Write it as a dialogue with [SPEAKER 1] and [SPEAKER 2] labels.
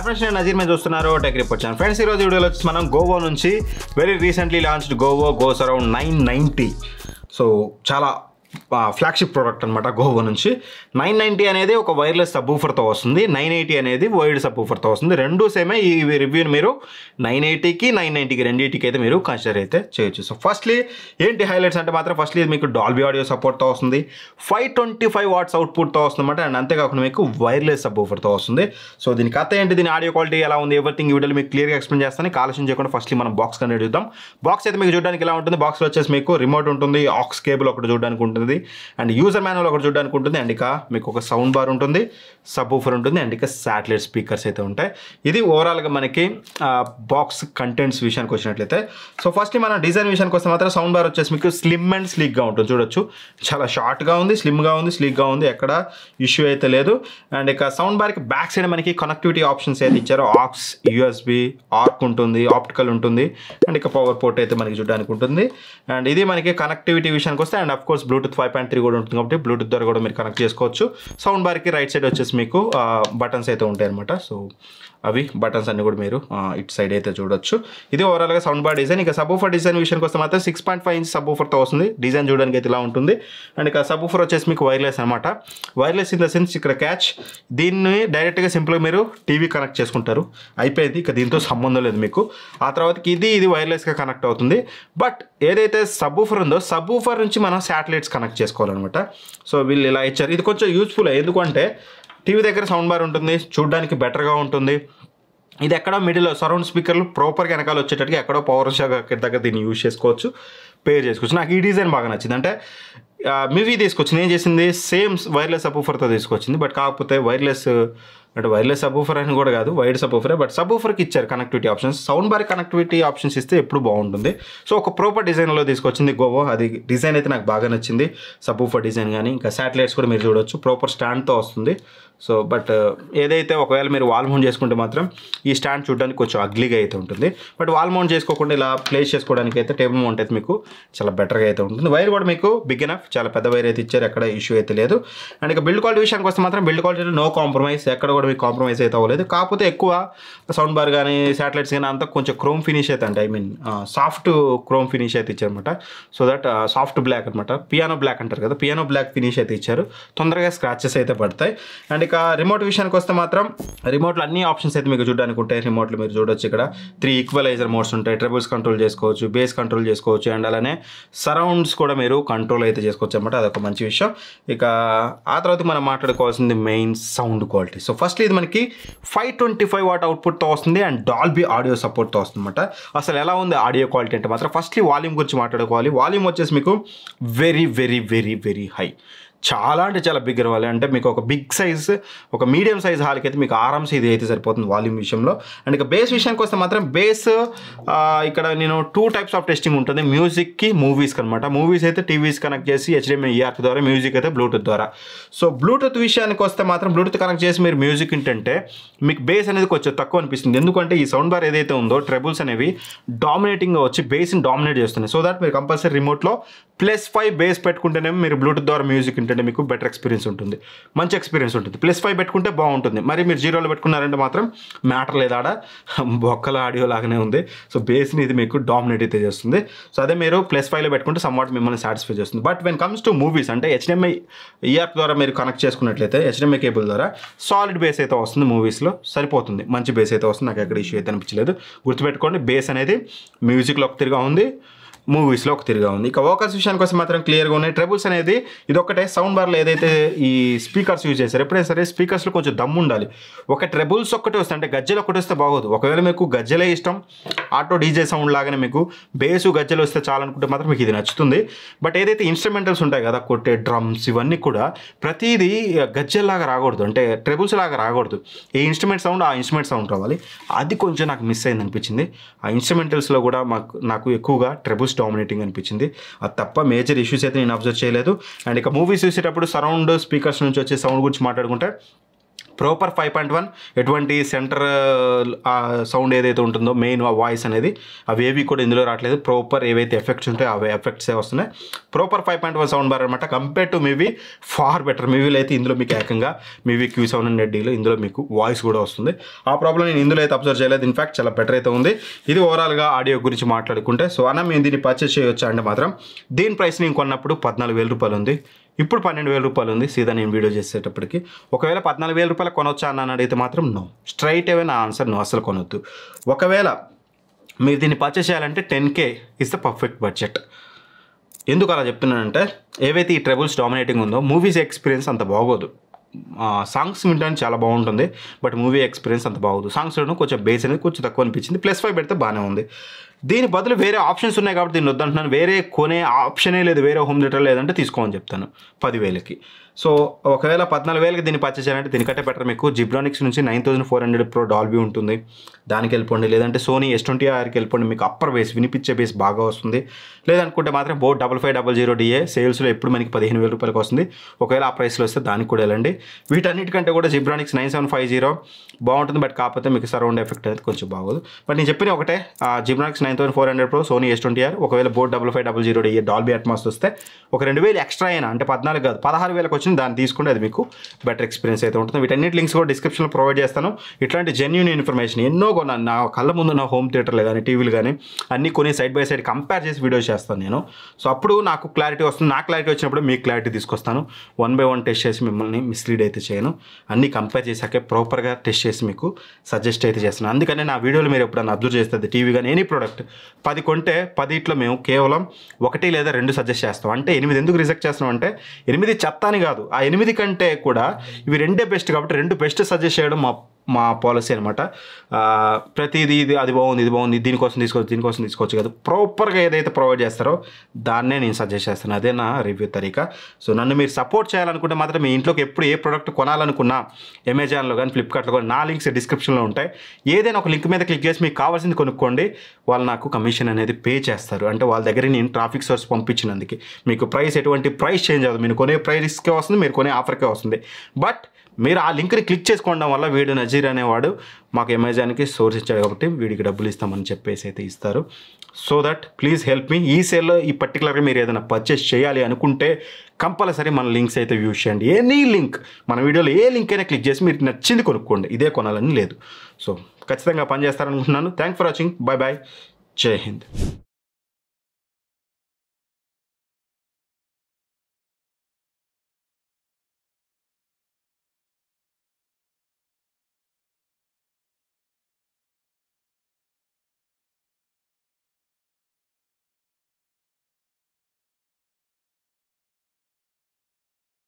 [SPEAKER 1] Friends నేను నజీర్ మీద చూస్తున్నారు టెక్ రిపోర్ట్ ఛానల్. ఫ్రెండ్స్ ఈరోజు వీడియోలో వచ్చి మనం గోవో నుంచి very recently launched Govo goes around 990. So చాలా ఫ్లాగ్షిప్ ప్రోడక్ట్ అనమాట గోవో నుంచి. 990 అనేది ఒక వైర్లెస్ సబ్వూఫర్తో వస్తుంది, 980 అనేది వైర్డ్ సబ్వూఫర్తో వస్తుంది. రెండు సేమే. ఈ రివ్యూని మీరు 980కి 990కి రెండింటికి అయితే మీరు కన్సిడర్ అయితే చేయొచ్చు. సో ఫస్ట్లీ ఏంటి హైలైట్స్ అంటే మాత్రం ఫస్ట్లీ మీకు డాల్బీ ఆడియో సపోర్ట్తో వస్తుంది, 525 వాట్స్ అవుట్పుట్తో వస్తుందన్నమాట. అండ్ అంతేకాకుండా మీకు వైర్లెస్ సబ్వూఫర్తో వస్తుంది. సో దీని కథ ఏంటి, దీని ఆడియో క్వాలిటీ ఎలా ఉంది, ఎవ్రీథింగ్ ఈ వీడియోలో మీకు క్లియర్గా ఎక్స్ప్లెయిన్ చేస్తాను. ఆలోచన చేయకుండా ఫస్ట్లీ మనం బాక్స్ కనెక్ట్ చూద్దాం. బాక్స్ అయితే మీకు చూడడానికి ఎలా ఉంటుంది, బాక్స్లో వచ్చేసి మీకు రిమోట్ ఉంటుంది, ఆక్స్ కేబుల్ ఒకటి చూడడానికి ఉంటుంది, అండ్ యూజర్ మాన్యువల్ ఒకటి చూడడానికి ఉంటుంది, అండ్ ఇక మీకు ఒక సౌండ్ బార్ ఉంటుంది, సబ్వూఫర్ ఉంటుంది, అండ్ ఇక శాటిలైట్ స్పీకర్స్ అయితే ఉంటాయి. ఇది ఓవరాల్గా మనకి బాక్స్ కంటెంట్స్ విషయానికి వచ్చినట్లయితే. సో ఫస్ట్ మన డిజైన్ విషయానికి వస్తే మాత్రం సౌండ్ బార్ వచ్చేసి మీకు స్లిమ్ అండ్ స్లీక్గా ఉంటుంది. చూడొచ్చు, చాలా షార్ట్గా ఉంది, స్లిమ్గా ఉంది, స్లీక్గా ఉంది, ఎక్కడ ఇష్యూ అయితే లేదు. అండ్ ఇక సౌండ్ బార్కి బ్యాక్ సైడ్ మనకి కనెక్టివిటీ ఆప్షన్స్ అయితే ఇచ్చారో, ఆక్స్, యూఎస్బి, ఆర్క్ ఉంటుంది, ఆప్టికల్ ఉంటుంది, అండ్ ఇక పవర్ పోర్ట్ అయితే మనకి చూడడానికి ఉంటుంది. అండ్ ఇది మనకి కనెక్టివిటీ విషయానికి వస్తే, అండ్ అఫ్ కోర్స్ బ్లూటూత్ 5.3 కూడా ఉంటుంది కాబట్టి బ్లూటూత్ ద్వారా కూడా మీరు కనెక్ట్ చేసుకోవచ్చు. సౌండ్ బార్కి రైట్ సైడ్ వచ్చేసి మీకు బటన్స్ అయితే ఉంటాయి అనమాట. సో అవి బటన్స్ అన్ని కూడా మీరు ఇటు సైడ్ అయితే చూడొచ్చు. ఇది ఓవరాల్గా సౌండ్ బార్ డిజైన్. ఇక సబ్వూఫర్ డిజైన్ విషయానికి వస్తే మాత్రం 6.5 ఇంచ్ సబ్వూఫర్తో వస్తుంది. డిజైన్ చూడడానికి అయితే ఇలా ఉంటుంది. అండ్ ఇక సబ్వూఫర్ వచ్చేసి మీకు వైర్లెస్ అనమాట. వైర్లెస్ ఇన్ ద సెన్స్ ఇక్కడ క్యాచ్, దీన్ని డైరెక్ట్గా సింపుల్గా మీరు టీవీ కనెక్ట్ చేసుకుంటారు, అయిపోయింది. ఇక దీంతో సంబంధం లేదు మీకు. ఆ తర్వాతకి ఇది వైర్లెస్గా కనెక్ట్ అవుతుంది. బట్ ఏదైతే సబ్వూఫర్ ఉందో సబ్వూఫర్ నుంచి మనం శాటిలైట్స్ కనెక్ట్ చేసుకోవాలన్నమాట. సో వీళ్ళు ఇలా ఇచ్చారు. ఇది కొంచెం యూస్ఫుల్, ఎందుకంటే టీవీ దగ్గర సౌండ్ బార్ ఉంటుంది, చూడడానికి బెటర్గా ఉంటుంది. ఇది ఎక్కడో మిడిల్లో సరౌండ్ స్పీకర్లు ప్రాపర్గా వెనకాల వచ్చేటట్టుగా ఎక్కడో పవర్ షాక్ దగ్గర దీన్ని యూజ్ చేసుకోవచ్చు, పేర్ చేసుకోవచ్చు. నాకు ఈ డిజైన్ బాగా నచ్చింది. అంటే మివీ తీసుకొచ్చింది, ఏం చేసింది, సేమ్ వైర్లెస్ సబ్వూఫర్తో తీసుకొచ్చింది. బట్ కాకపోతే వైర్లెస్ అంటే వైర్లెస్ సబ్వూఫర్ అని కూడా కాదు, వైర్డ్ సబ్వూఫరే. బట్ సబ్వూఫర్కి ఇచ్చారు connectivity options. Sound bar connectivity options ఇస్తే ఎప్పుడు బాగుంటుంది. సో ఒక ప్రాపర్ డిజైన్లో తీసుకొచ్చింది గోవో. అది డిజైన్ అయితే నాకు బాగా నచ్చింది, సబ్వూఫర్ డిజైన్ కానీ. ఇంకా శాటిలైట్స్ కూడా మీరు చూడవచ్చు, ప్రాపర్ స్టాండ్తో వస్తుంది. సో బట్ ఏదైతే ఒకవేళ మీరు వాల్ మౌంట్ చేసుకుంటే మాత్రం ఈ స్టాండ్ చూడడానికి కొంచెం అగ్లీగా అయితే ఉంటుంది. బట్ వాల్ మౌంట్ చేసుకోకుండా ఇలా ప్లేస్ చేసుకోవడానికి అయితే టేబుల్ మౌంట్ అయితే మీకు చాలా బెటర్గా అయితే ఉంటుంది. వైర్ కూడా మీకు బిగ్ ఎనఫ్, చాలా పెద్ద వైర్ అయితే ఇచ్చారు, ఎక్కడ ఇష్యూ అయితే లేదు. అండ్ ఇక బిల్డ్ క్వాలిటీ విషయానికి వస్తే మాత్రం బిల్డ్ క్వాలిటీ నో కాంప్రమైజ్, ఎక్కడ కూడా మీకు కాంప్రమైజ్ అయితే అవ్వలేదు. కాకపోతే ఎక్కువ సౌండ్ బార్ కానీ శాటిలైట్స్ కానీ అంతా కొంచెం క్రోమ్ ఫినిష్ అయితే, అంటే I mean soft chrome finish అయితే ఇచ్చారనమాట. సో దట్ సాఫ్ట్ బ్లాక్ అనమాట, పియానో బ్లాక్ అంటారు కదా, పియానో బ్లాక్ ఫినిష్ అయితే ఇచ్చారు. తొందరగా స్క్రాచెస్ అయితే పడతాయి. అండ్ ఇక రిమోట్ విషయానికి వస్తే మాత్రం రిమోట్లో అన్ని ఆప్షన్స్ అయితే మీకు చూడడానికి ఉంటాయి. రిమోట్లో మీరు చూడొచ్చు, ఇక్కడ 3 ఈక్వలైజర్ మోడ్స్ ఉంటాయి, ట్రబుల్స్ కంట్రోల్ చేసుకోవచ్చు, బేస్ కంట్రోల్ చేసుకోవచ్చు, అండ్ అలానే సరౌండ్స్ కూడా మీరు కంట్రోల్ అయితే చేసుకోవచ్చు అనమాట. అదొక మంచి విషయం. ఇక ఆ తర్వాత మనం మాట్లాడుకోవాల్సింది main sound quality. So first ఇది మనకి 525 వాట్ అవుట్పుట్తో వస్తుంది, అండ్ డాల్బీ ఆడియో సపోర్ట్తో వస్తుంది అనమాట. అసలు ఎలా ఉంది ఆడియో క్వాలిటీ అంటే మాత్రం ఫస్ట్లీ వాల్యూమ్ గురించి మాట్లాడుకోవాలి. వాల్యూమ్ వచ్చేసి మీకు very very very very high, చాలా అంటే చాలా బిగ్ ఇవ్వాలి. అంటే మీకు ఒక బిగ్ సైజ్, ఒక మీడియం సైజ్ హాల్కి అయితే మీకు ఆరామ్స్ ఇది అయితే సరిపోతుంది వాల్యూమ్ విషయంలో. అండ్ ఇక బేస్ విషయానికి వస్తే మాత్రం బేస్ ఇక్కడ నేను 2 టైప్స్ ఆఫ్ టెస్టింగ్ ఉంటుంది, మ్యూజిక్కి, మూవీస్కి అనమాట. మూవీస్ అయితే టీవీస్ కనెక్ట్ చేసి HDMI ERC ద్వారా, మ్యూజిక్ అయితే బ్లూటూత్ ద్వారా. సో బ్లూటూత్ విషయానికి వస్తే మాత్రం బ్లూటూత్ కనెక్ట్ చేసి మీరు మ్యూజిక్ వింటుంటే మీకు బేస్ అనేది కొంచెం తక్కువ అనిపిస్తుంది. ఎందుకంటే ఈ సౌండ్ బార్ ఏదైతే ఉందో ట్రెబుల్స్ అనేవి డామినేటింగ్గా వచ్చి బేస్ని డామినేట్ చేస్తున్నాయి. సో దట్ మీరు కంపల్సరీ రిమోట్లో +5 బేస్ పెట్టుకుంటేనే మీరు బ్లూటూత్ ద్వారా మ్యూజిక్ వింటే మీకు బెటర్ ఎక్స్పీరియన్స్ ఉంటుంది, మంచి ఎక్స్పీరియన్స్ ఉంటుంది. +5 పెట్టుకుంటే బాగుంటుంది. మరి మీరు 0లో పెట్టుకున్నారంటే మాత్రం మ్యాటర్ లేదు, ఆడ బొక్కల ఆడియో లాగానే ఉంది. సో బేస్ని ఇది మీకు డామినేట్ అయితే చేస్తుంది. సో అదే మీరు +5లో పెట్టుకుంటే సమ్వాట్ మిమ్మల్ని సాటిస్ఫై చేస్తుంది. But when comes to movies అంటే HDMI ERC ద్వారా మీరు కనెక్ట్ చేసుకున్నట్లయితే HDMI కేబుల్ ద్వారా సాలిడ్ బేస్ అయితే వస్తుంది, మూవీస్లో సరిపోతుంది, మంచి బేస్ అయితే వస్తుంది. నాకు ఎక్కడ ఇష్యూ అయితే అనిపించలేదు. గుర్తుపెట్టుకోండి, బేస్ అనేది మ్యూజిక్లో ఒక తిరిగా ఉంది, మూవీస్లో ఒక తిరిగా ఉంది. ఇక వోకల్స్ విషయానికి వస్తే మాత్రం క్లియర్గా ఉన్నాయి. ట్రబుల్స్ అనేది ఇదొక్కటే సౌండ్ బార్లో ఏదైతే ఈ స్పీకర్స్ యూజ్ చేశారు, ఎప్పుడైనా సరే స్పీకర్స్లో కొంచెం దమ్ము ఉండాలి. ఒక ట్రబుల్స్ ఒక్కటే వస్తే, అంటే గజ్జలు ఒక్కటి వస్తే బాగోదు. ఒకవేళ మీకు గజ్జలే ఇష్టం, ఆటో డీజే సౌండ్ లాగానే మీకు బేసు గజ్జలు వస్తే చాలనుకుంటే మాత్రం మీకు ఇది నచ్చుతుంది. బట్ ఏదైతే ఇన్స్ట్రుమెంటల్స్ ఉంటాయి కదా, కొట్టే డ్రమ్స్ ఇవన్నీ కూడా ప్రతిదీ గజ్జల్లాగా రాకూడదు, అంటే ట్రబుల్స్ లాగా రాకూడదు. ఏ ఇన్స్ట్రుమెంట్ సౌండ్ ఆ ఇన్స్ట్రుమెంట్ సౌండ్ రావాలి. అది కొంచెం నాకు మిస్ అయింది అనిపించింది. ఆ ఇన్స్ట్రుమెంటల్స్లో కూడా నాకు ఎక్కువగా ట్రబుల్స్ డామినేటింగ్ అనిపించింది. అది తప్ప మేజర్ ఇష్యూస్ అయితే నేను అబ్జర్వ్ చేయలేదు. అండ్ ఇక మూవీస్ చూసేటప్పుడు సరౌండ్ స్పీకర్స్ నుంచి వచ్చే సౌండ్ గురించి మాట్లాడుకుంటే ప్రాపర్ 5.1 ఎటువంటి సెంటర్ సౌండ్ ఏదైతే ఉంటుందో మెయిన్ ఆ వాయిస్ అనేది అవి ఏవి కూడా ఇందులో రావట్లేదు. ప్రాపర్ ఏవైతే ఎఫెక్ట్స్ ఉంటాయో అవి ఎఫెక్ట్సే వస్తున్నాయి. ప్రాపర్ 5.1 సౌండ్ బార్ అనమాట. కంపేర్ టు మీవి ఫార్ బెటర్. మీవిలో అయితే ఇందులో మీకు ఏకంగా మీవి Q700Dలో ఇందులో మీకు వాయిస్ కూడా వస్తుంది. ఆ ప్రాబ్లం నేను ఇందులో అయితే అబ్జర్వ్ చేయలేదు. ఇన్ఫాక్ట్ చాలా బెటర్ అయితే ఉంది. ఇది ఓవరాల్గా ఆడియో గురించి మాట్లాడుకుంటే సో అన్న మేము దీన్ని పర్చేస్ చేయొచ్చా అంటే మాత్రం దీని ప్రైస్ నేను కొన్నప్పుడు 14,000 రూపాయలు ఉంది. ఇప్పుడు 12,000 రూపాయలు ఉంది సీదా నేను వీడియో చేసేటప్పటికి. ఒకవేళ 14,000 రూపాయలు కొనొచ్చా అన్న అడిగితే మాత్రం నో, స్ట్రైట్ అవే నా ఆన్సర్ నో, అసలు కొనొద్దు. ఒకవేళ మీరు దీన్ని పర్చేస్ చేయాలంటే 10K is the perfect budget. ఎందుకు అలా చెప్తున్నానంటే ఏవైతే ఈ ట్రబుల్స్ డామినేటింగ్ ఉందో మూవీస్ ఎక్స్పీరియన్స్ అంత బాగోదు. సాంగ్స్ వినడానికి చాలా బాగుంటుంది బట్ మూవీ ఎక్స్పీరియన్స్ అంత బాగోదు. సాంగ్స్లోనూ కొంచెం బేస్ అనేది కొంచెం తక్కువ అనిపించింది. +5 పెడితే బాగానే ఉంది. దీని బదులు వేరే ఆప్షన్స్ ఉన్నాయి కాబట్టి దీన్ని వద్దంటున్నాను. వేరే కొనే ఆప్షనే లేదు, వేరే హోమ్ థియేటర్ లేదంటే తీసుకోమని చెప్తాను 10,000కి. సో ఒకవేళ 14,000కి దీన్ని పర్చేస్ చేయాలంటే దీనికంటే బెటర్ మీకు జిబ్రానిక్స్ నుంచి 9400 Pro డాల్బీ ఉంటుంది, దానికి వెళ్ళిపోండి. లేదంటే సోనీ S20Rకి వెళ్ళిపోండి, మీకు అప్పర్ బేస్ వినిపించే బేస్ బాగా వస్తుంది. లేదనుకుంటే మాత్రం బోట్ 5500DA సేల్స్లో ఎప్పుడు మనకి 15,000 రూపాయలకి వస్తుంది. ఒకవేళ ఆ ప్రైస్లో వస్తే దానికి కూడా వెళ్ళండి. వీటన్నిటికంటే కూడా జిబ్రానిక్స్ 9750 బాగుంటుంది బట్ కాకపోతే మీకు సరౌండ్ ఎఫెక్ట్ అనేది కొంచెం బాగోదు. బట్ నేను చెప్పిన ఒకటే, జిబ్రానిక్స్ 9400 Pro సోనీ S20R ఒకవేళ బోట్ 5500DA డాల్బీ అట్మాస్ వస్తే ఒక 2,000 ఎక్స్ట్రా అయినా అంటే 14 కాదు 16,000కి వచ్చింది దాన్ని తీసుకుంటే అది మీకు బెటర్ ఎక్స్పీరియన్స్ అయితే ఉంటుంది. వీటన్నిటి లింక్స్ కూడా డిస్క్రిప్షన్లో ప్రొవైడ్ చేస్తాను. ఇట్లాంటి జెన్యూన్ ఇన్ఫర్మేషన్ ఎన్నో కొన్నాను నా కళ్ళ ముందు, నా హోమ్ థియేటర్లు కానీ టీవీలు కానీ అన్నీ కొన్ని సైడ్ బై సైడ్ కంపేర్ చేసి వీడియోస్ చేస్తాను నేను. సో అప్పుడు నాకు క్లారిటీ వస్తుంది. నాకు క్లారిటీ వచ్చినప్పుడు మీకు క్లారిటీ తీసుకొస్తాను. 1 by 1 టెస్ట్ చేసి మిమ్మల్ని మిస్లీడ్ అయితే చేయను. అన్నీ కంపేర్ చేశాకే ప్రాపర్గా టెస్ట్ చేసి మీకు సజెస్ట్ అయితే చేస్తాను. అందుకనే నా వీడియోలు మీరు ఎప్పుడైనా అబ్జర్వ్ చేస్తుంది టీవీ కానీ ఎనీ ప్రోడక్ట్ 10 కొంటే 10 మేము కేవలం 1 లేదా 2 సజెస్ట్ చేస్తాం. అంటే 8 ఎందుకు రిజెక్ట్ చేస్తున్నాం అంటే 8 చెత్త అని కాదు, ఆ 8 కంటే కూడా ఇవి 2 బెస్ట్ కాబట్టి 2 బెస్ట్ సజెస్ట్ చేయడం మా పాలసీ అనమాట. ప్రతిదీ ఇది అది బాగుంది ఇది బాగుంది దీనికోసం తీసుకోవచ్చు కాదు, ప్రాపర్గా ఏదైతే ప్రొవైడ్ చేస్తారో దాన్నే నేను సజెస్ట్ చేస్తాను. అదే నా రివ్యూ తరీకా. సో నన్ను మీరు సపోర్ట్ చేయాలనుకుంటే మాత్రం మీ ఇంట్లోకి ఎప్పుడు ఏ ప్రోడక్ట్ కొనాలనుకున్నా అమెజాన్లో కానీ ఫ్లిప్కార్ట్లో కానీ నా లింక్స్ డిస్క్రిప్షన్లో ఉంటాయి. ఏదైనా ఒక లింక్ మీద క్లిక్ చేసి మీకు కావాల్సింది కొనుక్కోండి. వాళ్ళు నాకు కమిషన్ అనేది పే చేస్తారు. అంటే వాళ్ళ దగ్గర నేను ట్రాఫిక్ సోర్స్ పంపించినందుకు మీకు ప్రైస్ ఎటువంటి ప్రైస్ చేంజ్ అవ్వదు. మీరు కొనే ప్రైస్కే వస్తుంది, మీరు కొనే ఆఫర్కే వస్తుంది. బట్ మీరు ఆ లింక్ని క్లిక్ చేసుకోవడం వల్ల వీడు నజీర్ అనేవాడు మాకు అమెజాన్కి సోర్స్ ఇచ్చాడు కాబట్టి వీడికి డబ్బులు ఇస్తామని చెప్పేసి అయితే ఇస్తారు. So that please help me. ఈ సేల్లో ఈ పర్టికులర్గా మీరు ఏదైనా పర్చేస్ చేయాలి అనుకుంటే కంపల్సరీ మన లింక్స్ అయితే యూజ్ చేయండి. ఎనీ లింక్ మన వీడియోలో ఏ లింక్ అయినా క్లిక్ చేసి మీరు నచ్చింది కొనుక్కోండి. ఇదే కొనాలని లేదు. సో ఖచ్చితంగా పనిచేస్తారనుకుంటున్నాను. Thanks for watching. Bye bye. జై హింద్.